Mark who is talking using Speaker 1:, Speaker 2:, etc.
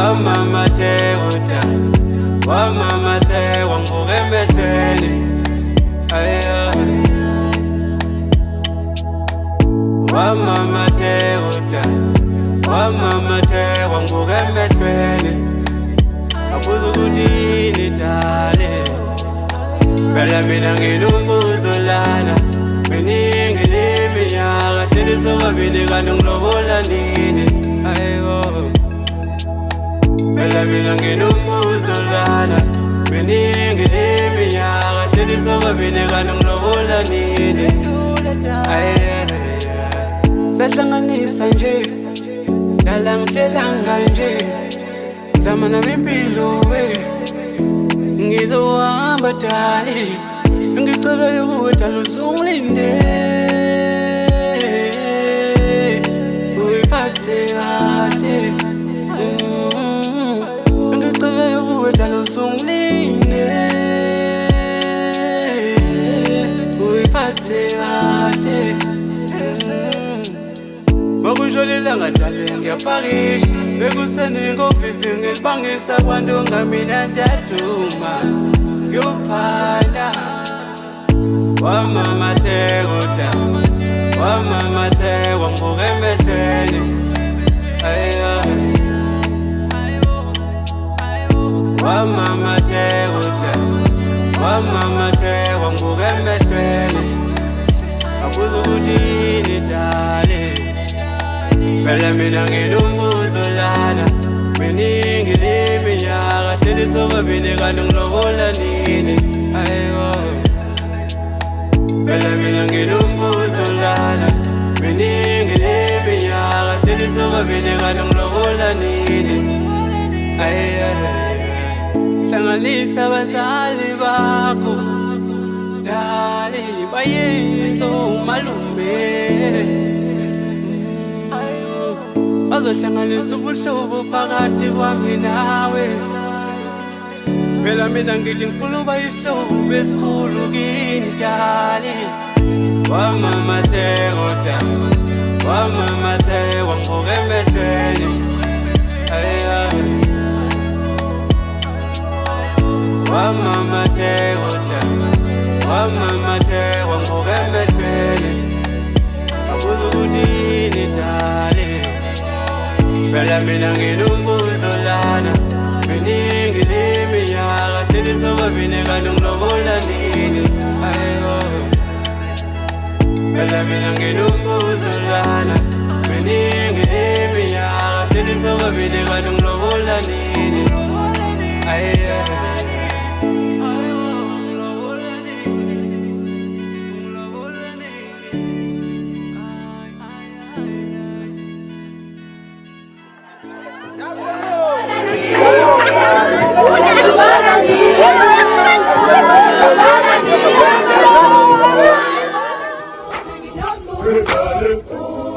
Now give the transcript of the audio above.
Speaker 1: Wamama Teuta, wamama te wanguke emehlweni. Wamama Teuta, wamama te wanguke emehlweni. Akuzi ukuthi yini dale, phela mina nginombuzo lana. Miningi leminyaka sihleli sobabili kanti ngilobola nini? Phela mina nginombuzo lana. Miningi leminyaka sihleli sobabili kanti ngilobola nini? Sahlanganisa nje, dala ngihlelanga nje, zama nami impilo we, ngizohamba dali, ngicela ukuwe dala uzungilinde, uyiphathe kahle. Ngicela ukuwe dala uzungilinde, uyiphathe kahle. Makusholela ngadale ngiyapakisha, bekuseni ngovivi ngilibangisa kwanto ngamina siyaduma ngiyophala. Wamama Teuta, wamama te wanguke emehlweni. Wamama Teuta, wamama te wanguke emehlweni. Akuzi ukuthi yini dale, phela mina nginombuzo lana. Miningi leminyaka sihleli sobabili kanti ngilobola nini? Phela mina nginombuzo lana. Miningi leminyaka sihleli sobabili kanti ngilobola nini? Hlanganisa abazali bakho dali, bayenze umalume. Bazohlanganisa ubuhlobo phakathi kwami nawe. Phela mina ngithi ngifuna uba isihlobo esikhulu kini dali. Wamama Teuta, wamama te wanguke emehlweni. Wamama Teuta, wamama te wanguke emehlweni. Akuzi ukuthi yini dale, phela mina nginombuzo lana. Miningi leminyaka sihleli sobabili kanti ngilobola nini? Phela mina nginombuzo lana. Miningi leminyaka sihleli sobabili kanti ngilobola nini?
Speaker 2: Everybody.